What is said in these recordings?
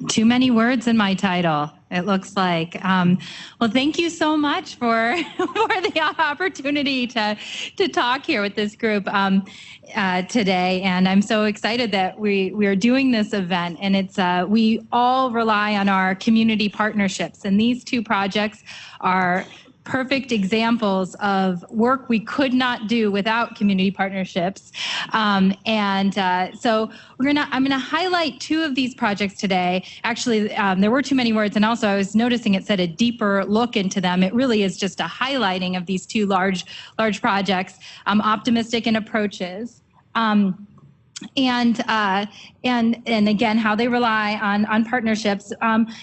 Too many words in my title, it looks like. Well, thank you so much for the opportunity to talk here with this group today. And I'm so excited that we are doing this event. And it's we all rely on our community partnerships. And these two projects are perfect examples of work we could not do without community partnerships. So I'm gonna highlight two of these projects today. Actually, there were too many words, and also I was noticing it said a deeper look into them. It really is just a highlighting of these two large projects, optimistic and approaches. And again, how they rely on partnerships.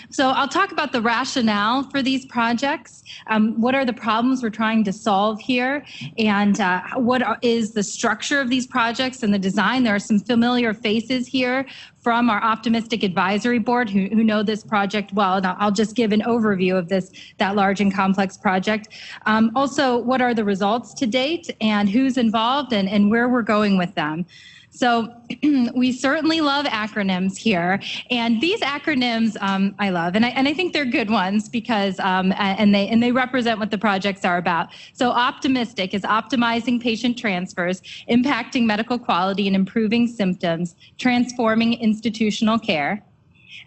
So I'll talk about the rationale for these projects. What are the problems we're trying to solve here? And what is the structure of these projects and the design? There are some familiar faces here from our Optimistic Advisory Board who know this project well. And I'll just give an overview of that large and complex project. Also, what are the results to date and who's involved and where we're going with them. So we certainly love acronyms here, and these acronyms I love, and I think they're good ones because and they represent what the projects are about. So optimistic is optimizing patient transfers, impacting medical quality and improving symptoms, transforming institutional care.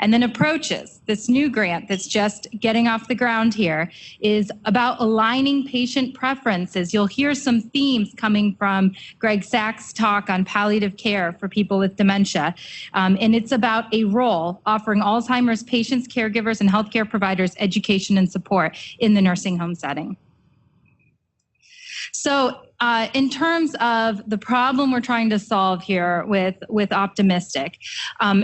And then approaches, this new grant that's just getting off the ground here, is about aligning patient preferences. You'll hear some themes coming from Greg Sachs' talk on palliative care for people with dementia. And it's about a role offering Alzheimer's patients, caregivers, and healthcare providers education and support in the nursing home setting. So in terms of the problem we're trying to solve here with Optimistic,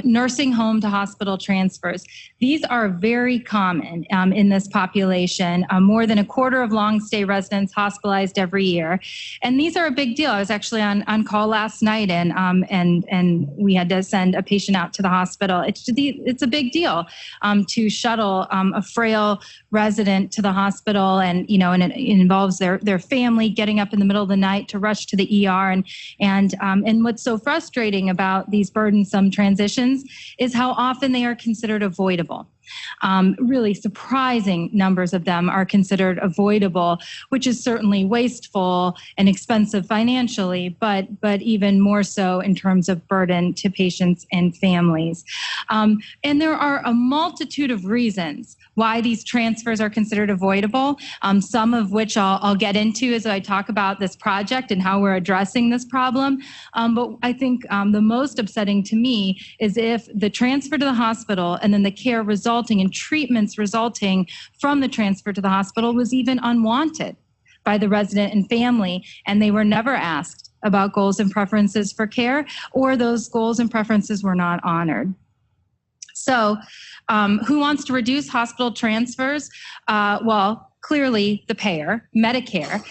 nursing home to hospital transfers, these are very common in this population. More than a quarter of long-stay residents hospitalized every year. And these are a big deal. I was actually on call last night and we had to send a patient out to the hospital. It's a big deal to shuttle a frail resident to the hospital, and it involves their family getting up in the middle of the night to rush to the ER. And what's so frustrating about these burdensome transitions is how often they are considered avoidable. Really surprising numbers of them are considered avoidable, which is certainly wasteful and expensive financially, but even more so in terms of burden to patients and families. And there are a multitude of reasons why these transfers are considered avoidable, some of which I'll get into as I talk about this project and how we're addressing this problem. But I think the most upsetting to me is if the transfer to the hospital and then the care resulting and treatments resulting from the transfer to the hospital was even unwanted by the resident and family, and they were never asked about goals and preferences for care, or those goals and preferences were not honored. So who wants to reduce hospital transfers? Well, clearly the payer, Medicare,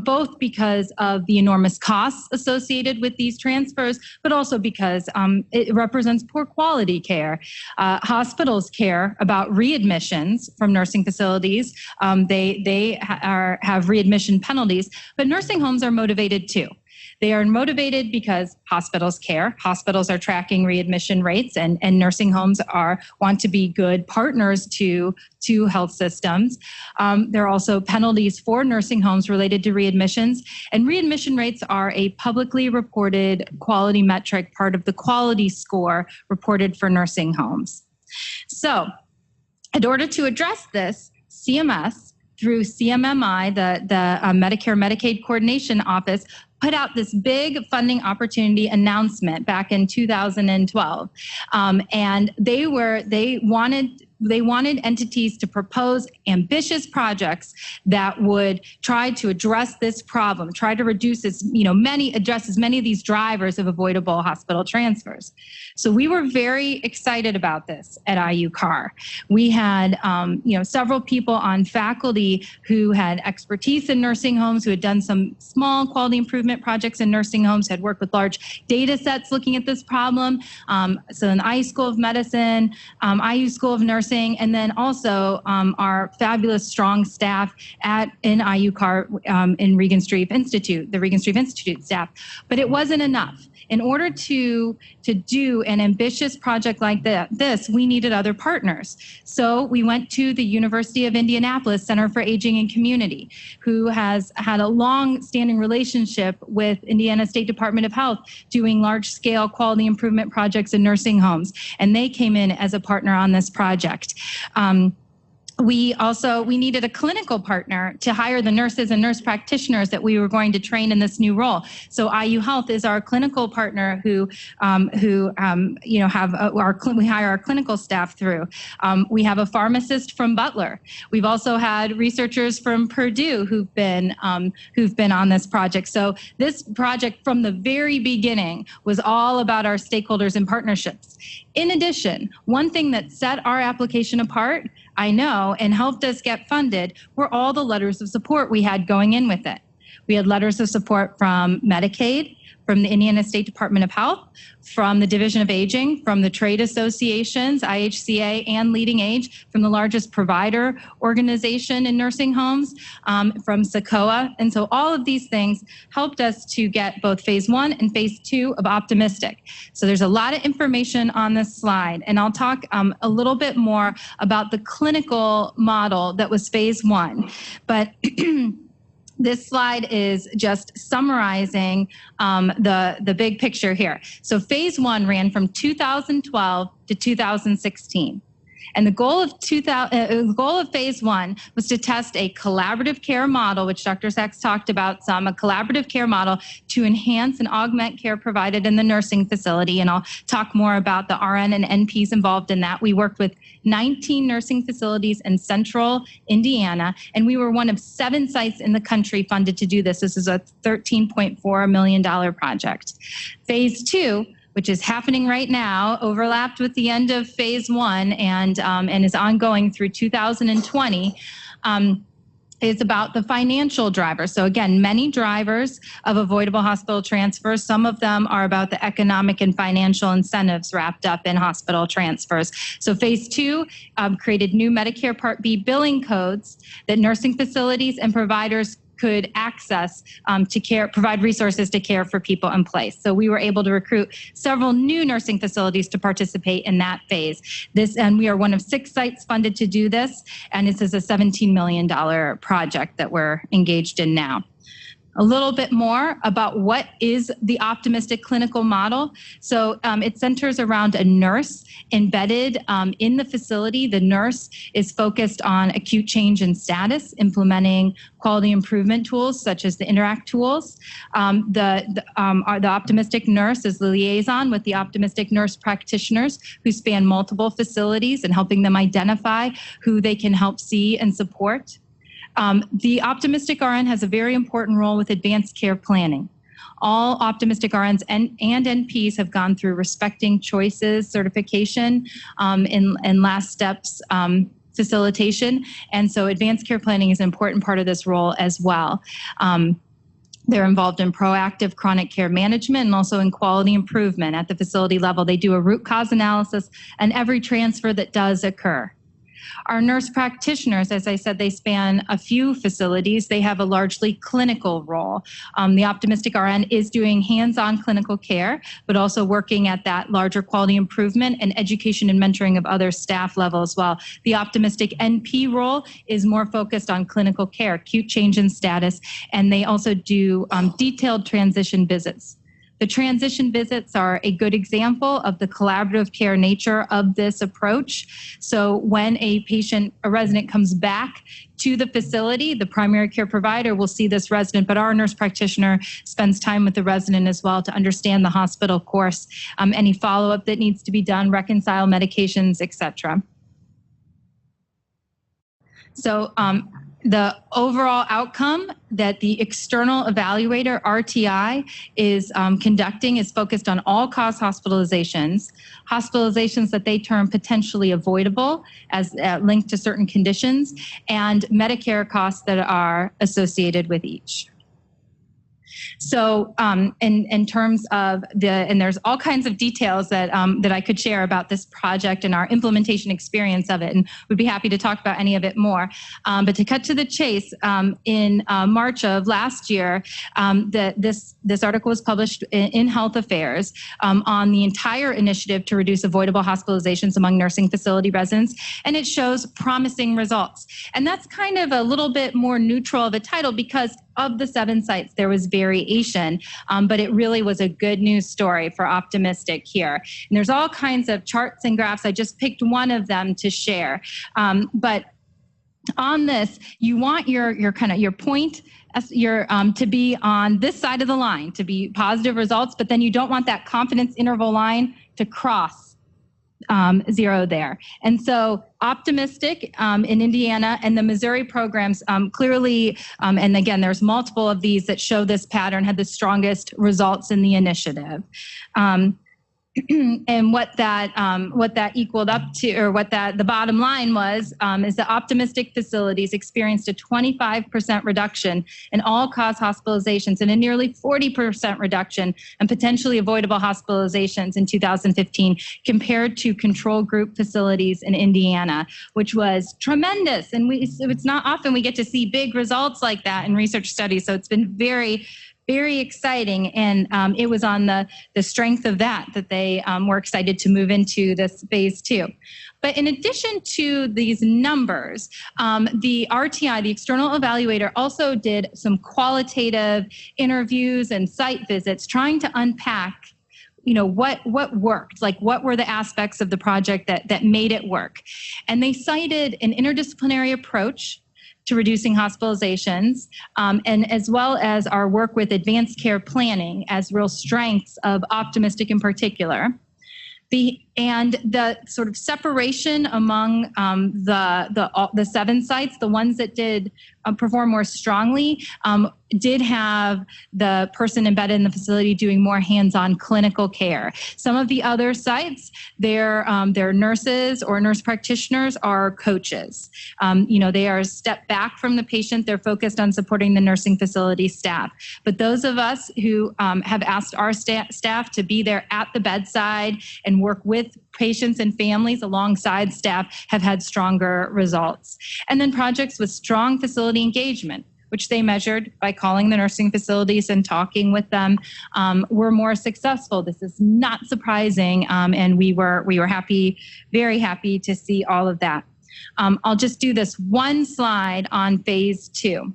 both because of the enormous costs associated with these transfers, but also because it represents poor quality care. Hospitals care about readmissions from nursing facilities. They have readmission penalties, but nursing homes are motivated too. They are motivated because hospitals care. Hospitals are tracking readmission rates, and nursing homes want to be good partners to health systems. There are also penalties for nursing homes related to readmissions, and readmission rates are a publicly reported quality metric, part of the quality score reported for nursing homes. So, in order to address this, CMS, through CMMI, the Medicare Medicaid Coordination Office, put out this big funding opportunity announcement back in 2012. And they wanted entities to propose ambitious projects that would try to address this problem, try to reduce address as many of these drivers of avoidable hospital transfers. So we were very excited about this at IUCAR. We had, several people on faculty who had expertise in nursing homes, who had done some small quality improvement projects in nursing homes, had worked with large data sets looking at this problem. So in the IU School of Medicine, IU School of Nursing, and then also our fabulous strong staff in IUCAR in Regenstrief Institute, the Regenstrief Institute staff. But it wasn't enough. in order to do an ambitious project like this, we needed other partners. So we went to the University of Indianapolis Center for Aging and Community, who has had a long-standing relationship with Indiana State Department of Health doing large-scale quality improvement projects in nursing homes, and they came in as a partner on this project. We needed a clinical partner to hire the nurses and nurse practitioners that we were going to train in this new role. So IU Health is our clinical partner we hire our clinical staff through. We have a pharmacist from Butler. We've also had researchers from Purdue who've been on this project. So this project from the very beginning was all about our stakeholders and partnerships. In addition, one thing that set our application apart, I know, and helped us get funded were all the letters of support we had going in with it. We had letters of support from Medicaid, from the Indiana State Department of Health, from the Division of Aging, from the trade associations, IHCA and Leading Age, from the largest provider organization in nursing homes, from SACOA. And so all of these things helped us to get both phase 1 and phase 2 of Optimistic. So there's a lot of information on this slide, and I'll talk a little bit more about the clinical model that was phase 1. But this slide is just summarizing the big picture here. So phase 1 ran from 2012 to 2016. And the goal of phase 1 was to test a collaborative care model, which Dr. Sachs talked about a collaborative care model to enhance and augment care provided in the nursing facility. And I'll talk more about the RN and NPs involved in that. We worked with 19 nursing facilities in central Indiana, and we were one of 7 sites in the country funded to do this. This is a $13.4 million project. Phase 2, which is happening right now, overlapped with the end of phase 1 and is ongoing through 2020, is about the financial drivers. So again, many drivers of avoidable hospital transfers. Some of them are about the economic and financial incentives wrapped up in hospital transfers. So phase 2 created new Medicare Part B billing codes that nursing facilities and providers could access to provide resources to care for people in place. So we were able to recruit several new nursing facilities to participate in that phase. And we are one of 6 sites funded to do this, and this is a $17 million project that we're engaged in now. A little bit more about what is the optimistic clinical model. So it centers around a nurse embedded in the facility. The nurse is focused on acute change in status, implementing quality improvement tools such as the Interact tools. The optimistic nurse is the liaison with the optimistic nurse practitioners who span multiple facilities and helping them identify who they can help see and support. The optimistic RN has a very important role with advanced care planning. All optimistic RNs and NPs have gone through Respecting Choices certification and last steps facilitation. And so advanced care planning is an important part of this role as well. They're involved in proactive chronic care management and also in quality improvement at the facility level. They do a root cause analysis on every transfer that does occur. Our nurse practitioners, as I said, they span a few facilities. They have a largely clinical role. The optimistic RN is doing hands-on clinical care, but also working at that larger quality improvement and education and mentoring of other staff level as well. The optimistic NP role is more focused on clinical care, acute change in status, and they also do detailed transition visits. The transition visits are a good example of the collaborative care nature of this approach. So when a resident comes back to the facility, the primary care provider will see this resident, but our nurse practitioner spends time with the resident as well to understand the hospital course, any follow-up that needs to be done, reconcile medications, etc. So the overall outcome that the external evaluator, RTI, is conducting is focused on all-cause hospitalizations that they term potentially avoidable as linked to certain conditions, and Medicare costs that are associated with each. So in terms of and there's all kinds of details that I could share about this project and our implementation experience of it, and would be happy to talk about any of it more. But to cut to the chase, in March of last year, this article was published in Health Affairs on the entire initiative to reduce avoidable hospitalizations among nursing facility residents, and it shows promising results. And that's kind of a little bit more neutral of a title because of the 7 sites, there was variation, but it really was a good news story for Optimistic here. And there's all kinds of charts and graphs. I just picked one of them to share. But on this, you want your point to be on this side of the line, to be positive results, but then you don't want that confidence interval line to cross 0 there. And so Optimistic in Indiana and the Missouri programs clearly, and again, there's multiple of these that show this pattern, had the strongest results in the initiative. And what that equaled up to, or what the bottom line was, is that Optimistic facilities experienced a 25% reduction in all-cause hospitalizations and a nearly 40% reduction in potentially avoidable hospitalizations in 2015 compared to control group facilities in Indiana, which was tremendous. And it's not often we get to see big results like that in research studies, so it's been very exciting, and it was on the strength of that they were excited to move into this phase 2. But in addition to these numbers, the RTI, the external evaluator, also did some qualitative interviews and site visits trying to unpack what worked, like what were the aspects of the project that made it work. And they cited an interdisciplinary approach to reducing hospitalizations, and as well as our work with advanced care planning as real strengths of Optimistic in particular. And the sort of separation among the 7 sites, the ones that did perform more strongly, did have the person embedded in the facility doing more hands-on clinical care. Some of the other sites, their nurses or nurse practitioners are coaches. They are a step back from the patient. They're focused on supporting the nursing facility staff. But those of us who have asked our staff to be there at the bedside and work with patients and families alongside staff have had stronger results. And then projects with strong facility engagement, which they measured by calling the nursing facilities and talking with them, were more successful. This is not surprising, and we were happy, very happy to see all of that. I'll just do this one slide on phase 2.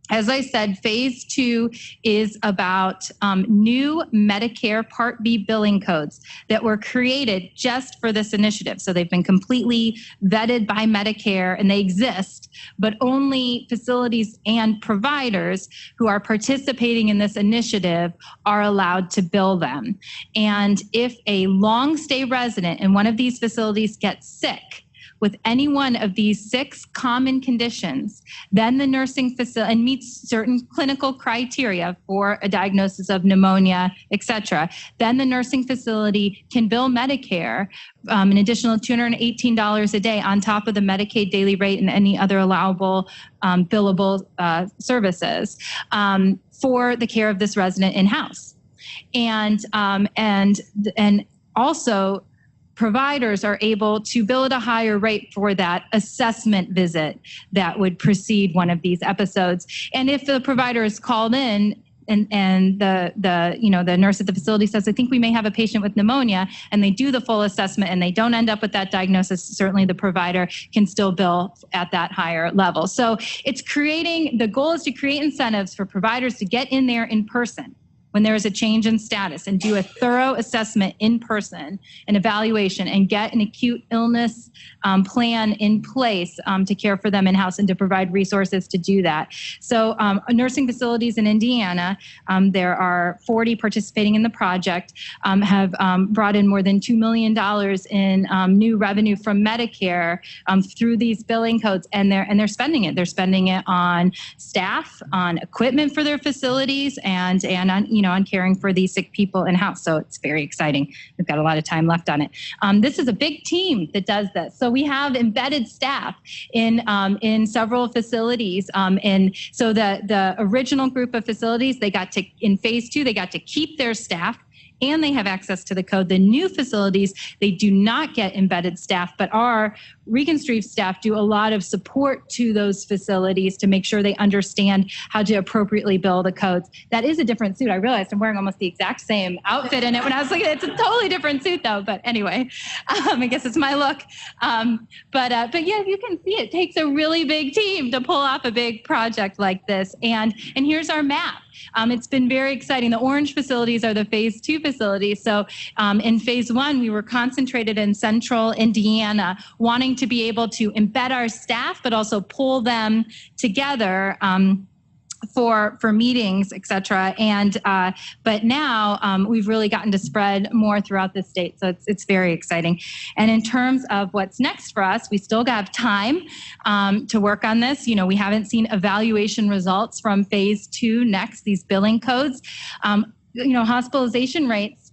As I said, phase 2 is about new Medicare Part B billing codes that were created just for this initiative. So they've been completely vetted by Medicare and they exist, but only facilities and providers who are participating in this initiative are allowed to bill them. And if a long-stay resident in one of these facilities gets sick with any one of these 6 common conditions, then the nursing facility, and meets certain clinical criteria for a diagnosis of pneumonia, et cetera, then the nursing facility can bill Medicare an additional $218 a day on top of the Medicaid daily rate and any other allowable billable services for the care of this resident in-house. And also, providers are able to bill at a higher rate for that assessment visit that would precede one of these episodes. And if the provider is called in and the nurse at the facility says, I think we may have a patient with pneumonia, and they do the full assessment and they don't end up with that diagnosis, certainly the provider can still bill at that higher level. So the goal is to create incentives for providers to get in there in person when there is a change in status and do a thorough assessment in person, an evaluation, and get an acute illness plan in place to care for them in-house and to provide resources to do that. So nursing facilities in Indiana, there are 40 participating in the project, have brought in more than $2 million in new revenue from Medicare through these billing codes, and they're spending it. They're spending it on staff, on equipment for their facilities, and on on caring for these sick people in house. So it's very exciting. We've got a lot of time left on it. This is a big team that does this. So we have embedded staff in several facilities. And so the original group of facilities, in phase 2, they got to keep their staff, and they have access to the code. The new facilities, they do not get embedded staff, but our Regenstrief staff do a lot of support to those facilities to make sure they understand how to appropriately build the codes. That is a different suit. I realized I'm wearing almost the exact same outfit in it when I was looking. It's a totally different suit though. But anyway, I guess it's my look. But yeah, you can see it takes a really big team to pull off a big project like this. And here's our map. It's been very exciting. The orange facilities are the phase 2 facilities. So in phase 1, we were concentrated in central Indiana, wanting to be able to embed our staff, but also pull them together for meetings, et cetera. And but now we've really gotten to spread more throughout the state. So it's very exciting. And in terms of what's next for us, we still have time to work on this. We haven't seen evaluation results from phase 2 next, these billing codes. Hospitalization rates,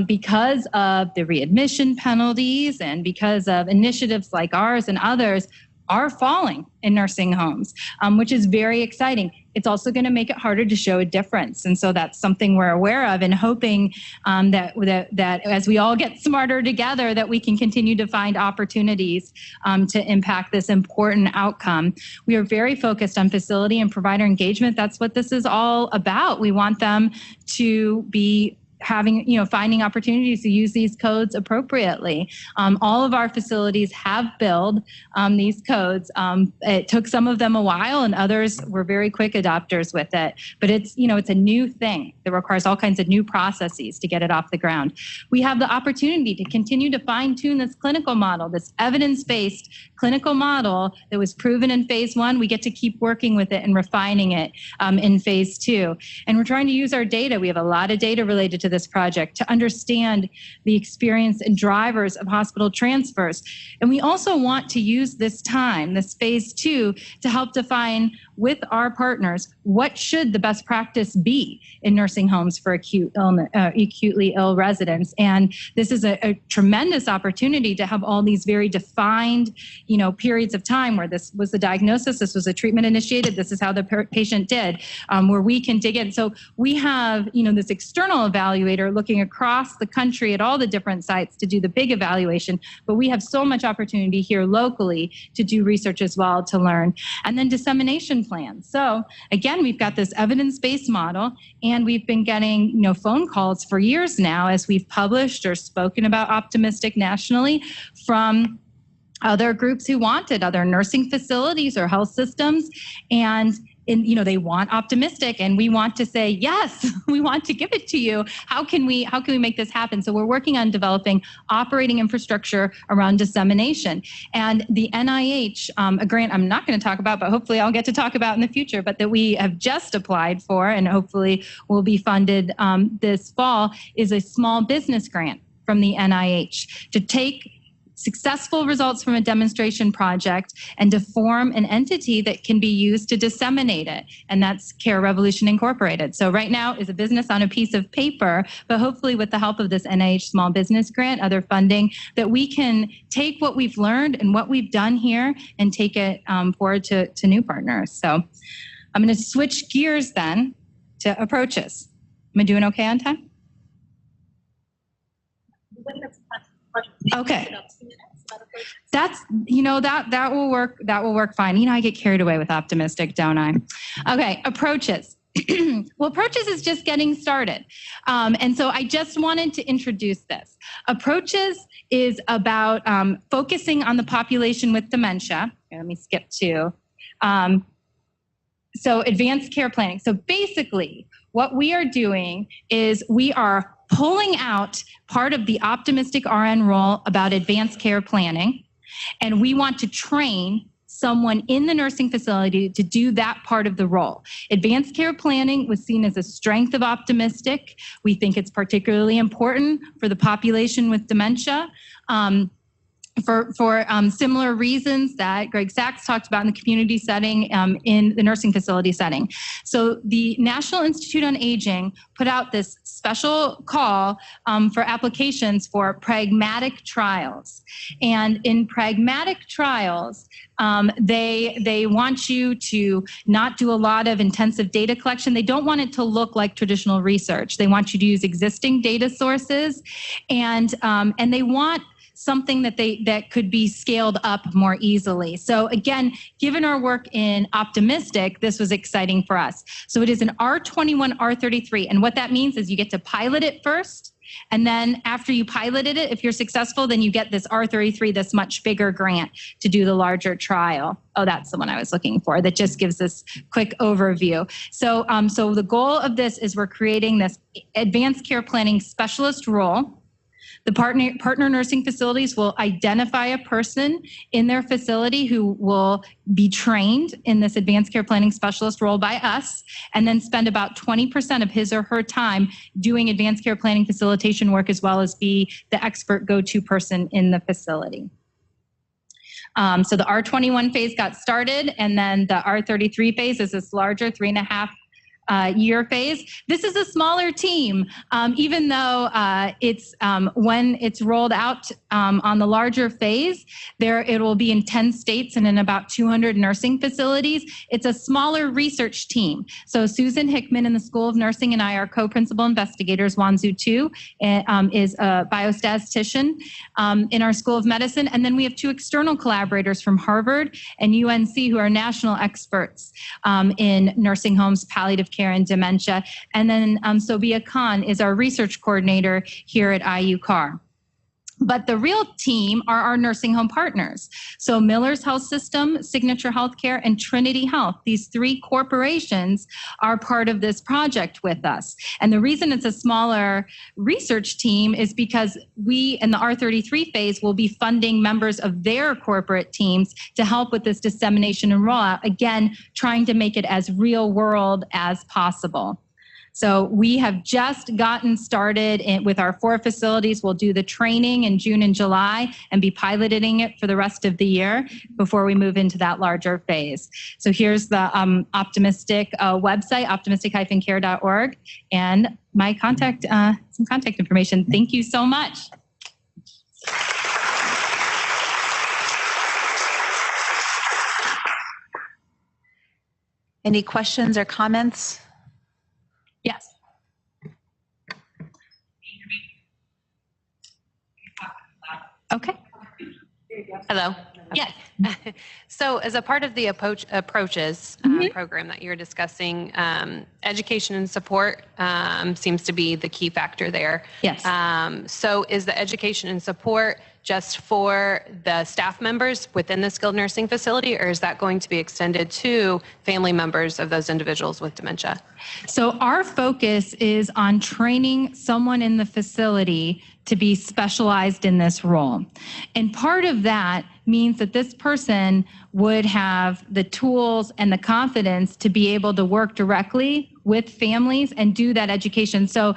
because of the readmission penalties and because of initiatives like ours and others, are falling in nursing homes, which is very exciting. It's also going to make it harder to show a difference. And so that's something we're aware of and hoping that as we all get smarter together, that we can continue to find opportunities to impact this important outcome. We are very focused on facility and provider engagement. That's what this is all about. We want them to be finding opportunities to use these codes appropriately. All of our facilities have billed these codes. It took some of them a while, and others were very quick adopters with it. But it's a new thing that requires all kinds of new processes to get it off the ground. We have the opportunity to continue to fine-tune this clinical model, this evidence-based clinical model that was proven in phase 1. We get to keep working with it and refining it in phase 2. And we're trying to use our data. We have a lot of data related to this project to understand the experience and drivers of hospital transfers. And we also want to use this time, this phase 2, to help define with our partners what should the best practice be in nursing homes for acutely ill residents. And this is a tremendous opportunity to have all these very defined, periods of time where this was the diagnosis, this was a treatment initiated, this is how the patient did, where we can dig in. So we have, this external evaluator looking across the country at all the different sites to do the big evaluation, but we have so much opportunity here locally to do research as well, to learn. And then dissemination plans. So again, we've got this evidence-based model, and we've been getting, phone calls for years now as we've published or spoken about Optimistic nationally from other groups who wanted, other nursing facilities or health systems. And they want Optimistic, and we want to say, yes, we want to give it to you. How can we make this happen? So we're working on developing operating infrastructure around dissemination. And the NIH, a grant I'm not going to talk about, but hopefully I'll get to talk about in the future, but that we have just applied for and hopefully will be funded this fall, is a small business grant from the NIH to take successful results from a demonstration project and to form an entity that can be used to disseminate it. And that's Care Revolution Incorporated. So right now is a business on a piece of paper, but hopefully with the help of this NIH small business grant, other funding, that we can take what we've learned and what we've done here and take it forward to new partners. So I'm going to switch gears then to approaches. Am I doing okay on time? Okay. That's, that will work. That will work fine. I get carried away with Optimistic, don't I? Okay. Approaches. Well, approaches is just getting started. And so I just wanted to introduce this. Approaches is about focusing on the population with dementia. Here, let me skip to. So advanced care planning. So basically what we are doing is we are pulling out part of the Optimistic RN role about advanced care planning, and we want to train someone in the nursing facility to do that part of the role. Advanced care planning was seen as a strength of Optimistic. We think it's particularly important for the population with dementia. for similar reasons that Greg Sachs talked about in the community setting, in the nursing facility setting. So the National Institute on Aging put out this special call for applications for Pragmatic Trials. And in Pragmatic Trials, they want you to not do a lot of intensive data collection. They don't want it to look like traditional research. They want you to use existing data sources, and they want something that could be scaled up more easily. So again, given our work in Optimistic, this was exciting for us. So it is an R21, R33. And what that means is you get to pilot it first. And then after you piloted it, if you're successful, then you get this R33, this much bigger grant to do the larger trial. Oh, that's the one I was looking for. That just gives this quick overview. So, so the goal of this is we're creating this advanced care planning specialist role. The partner nursing facilities will identify a person in their facility who will be trained in this advanced care planning specialist role by us, and then spend about 20% of his or her time doing advanced care planning facilitation work, as well as be the expert go-to person in the facility. So the R21 phase got started, and then the R33 phase is this larger 3.5 year phase. This is a smaller team, even though it's when it's rolled out on the larger phase, it will be in 10 states and in about 200 nursing facilities. It's a smaller research team. So Susan Hickman in the School of Nursing and I are co-principal investigators. Wanzhou Tu is a biostatistician in our School of Medicine. And then we have 2 external collaborators from Harvard and UNC who are national experts in nursing homes, palliative care, and dementia. And then Sobia Khan is our research coordinator here at IUCAR. But the real team are our nursing home partners. So Miller's Health System, Signature Healthcare, and Trinity Health. These 3 corporations are part of this project with us. And the reason it's a smaller research team is because we, in the R33 phase, will be funding members of their corporate teams to help with this dissemination and rollout. Again, trying to make it as real world as possible. So we have just gotten started with our 4 facilities. We'll do the training in June and July and be piloting it for the rest of the year before we move into that larger phase. So here's the Optimistic website, optimistic-care.org, and my contact, some contact information. Thank you so much. Any questions or comments? Yes. Okay. Hello. Yes. So as a part of the approaches program that you're discussing, education and support seems to be the key factor there. Yes. So is the education and support just for the staff members within the skilled nursing facility, or is that going to be extended to family members of those individuals with dementia? So our focus is on training someone in the facility to be specialized in this role. And part of that means that this person would have the tools and the confidence to be able to work directly with families and do that education. So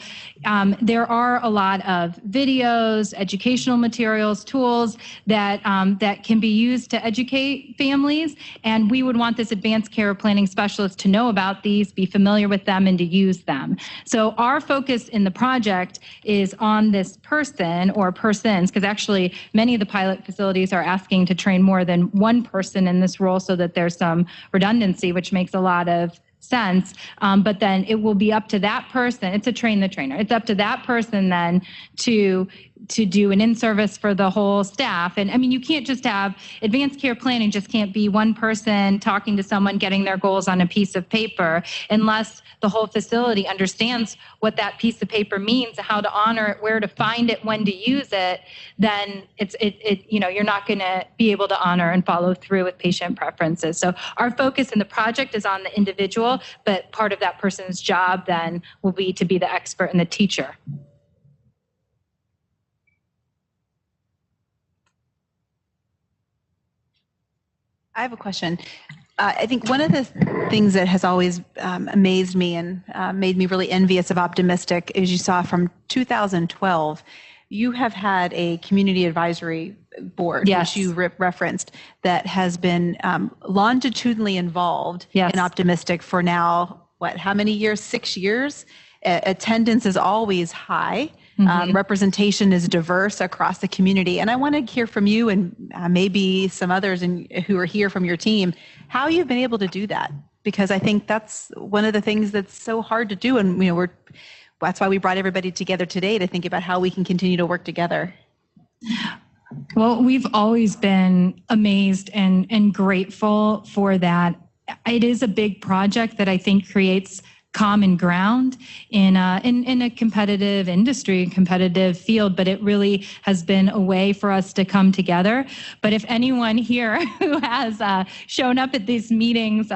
there are a lot of videos, educational materials, tools that that can be used to educate families. And we would want this advanced care planning specialist to know about these, be familiar with them, and to use them. So our focus in the project is on this person or persons, because actually many of the pilot facilities are asking to train more than one person in this role so that there's some redundancy, which makes a lot of sense. But then it will be up to that person. It's a train the trainer. It's up to that person then to do an in-service for the whole staff. And I mean, you can't just have advanced care planning, just can't be one person talking to someone, getting their goals on a piece of paper, unless the whole facility understands what that piece of paper means, how to honor it, where to find it, when to use it. Then you're not going to be able to honor and follow through with patient preferences. So our focus in the project is on the individual, but part of that person's job then will be to be the expert and the teacher. I have a question. I think one of the things that has always amazed me and made me really envious of Optimistic is you saw from 2012, you have had a community advisory board, Yes. which you referenced, that has been longitudinally involved Yes. in Optimistic for now, how many years? 6 years. Attendance is always high. Representation is diverse across the community. And I want to hear from you and maybe some others who are here from your team, how you've been able to do that. Because I think that's one of the things that's so hard to do. And that's why we brought everybody together today, to think about how we can continue to work together. Well, we've always been amazed and grateful for that. It is a big project that I think creates common ground in a competitive industry, competitive field, but it really has been a way for us to come together. But if anyone here who has shown up at these meetings,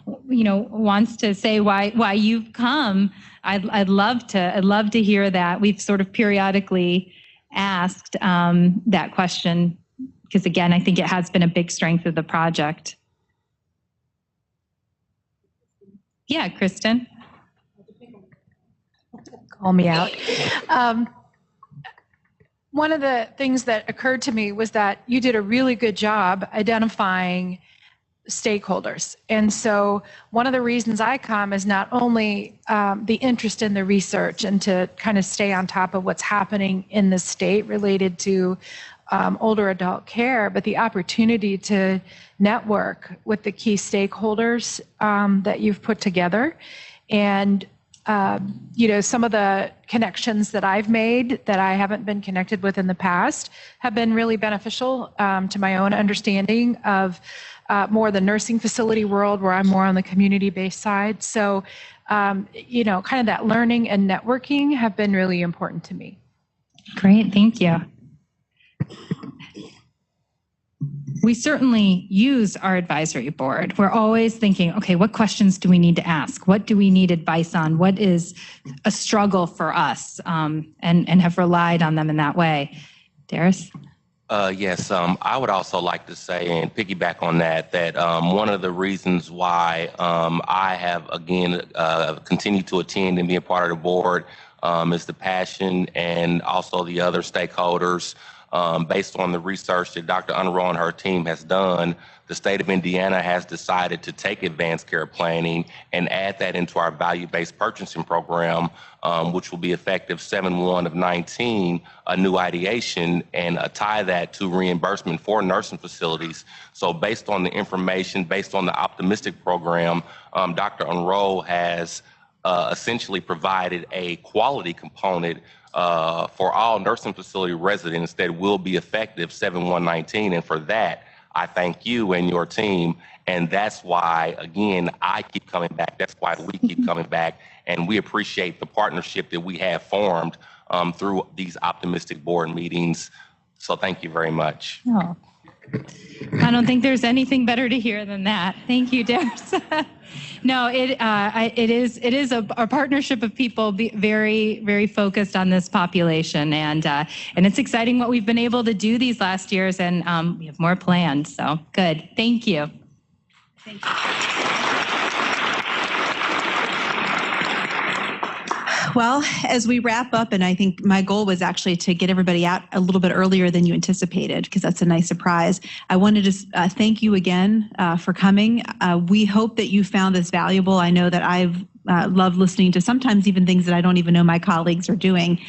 wants to say why you've come, I'd love to hear that. We've sort of periodically asked that question because, again, I think it has been a big strength of the project. Yeah, Kristen. Call me out. One of the things that occurred to me was that you did a really good job identifying stakeholders. And so one of the reasons I come is not only the interest in the research and to kind of stay on top of what's happening in the state related to older adult care, but the opportunity to network with the key stakeholders that you've put together. And some of the connections that I've made that I haven't been connected with in the past have been really beneficial to my own understanding of more the nursing facility world, where I'm more on the community-based side. So, kind of that learning and networking have been really important to me. Great, thank you. We certainly use our advisory board. We're always thinking, okay, what questions do we need to ask? What do we need advice on? What is a struggle for us? And have relied on them in that way. Darius? Yes, I would also like to say and piggyback on that one of the reasons why I have, again, continued to attend and be a part of the board is the passion and also the other stakeholders. Based on the research that Dr. Unroe and her team has done, the state of Indiana has decided to take advanced care planning and add that into our value-based purchasing program, which will be effective 7/1/19, a new ideation, and tie that to reimbursement for nursing facilities. So based on the information, based on the Optimistic program, Dr. Unroe has essentially provided a quality component for all nursing facility residents that will be effective 7/1/19. And for that, I thank you and your team. And that's why, again, I keep coming back. That's why we keep coming back. And we appreciate the partnership that we have formed through these Optimistic board meetings. So thank you very much. Oh. I don't think there's anything better to hear than that. Thank you, Darius. No, it is a partnership of people very, very focused on this population, and it's exciting what we've been able to do these last years, and we have more planned. So good. Thank you. Thank you. Well, as we wrap up, and I think my goal was actually to get everybody out a little bit earlier than you anticipated, because that's a nice surprise. I wanted to thank you again for coming. We hope that you found this valuable. I know that I've loved listening to sometimes even things that I don't even know my colleagues are doing.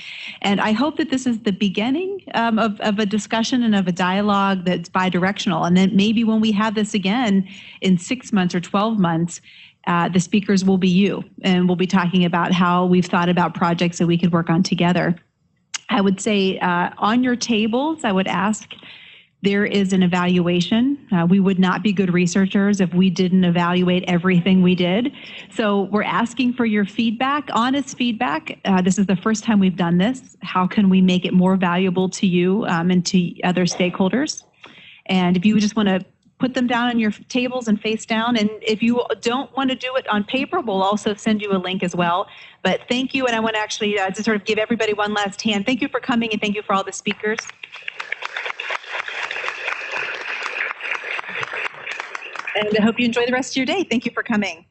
And I hope that this is the beginning of a discussion and of a dialogue that's bi-directional. And then maybe when we have this again in 6 months or 12 months, the speakers will be you, and we'll be talking about how we've thought about projects that we could work on together. I would say on your tables, I would ask, there is an evaluation. We would not be good researchers if we didn't evaluate everything we did. So we're asking for your feedback, honest feedback. This is the first time we've done this. How can we make it more valuable to you and to other stakeholders? And if you just want to put them down on your tables and face down. And if you don't want to do it on paper, we'll also send you a link as well. But thank you. And I want to actually to sort of give everybody one last hand. Thank you for coming, and thank you for all the speakers. And I hope you enjoy the rest of your day. Thank you for coming.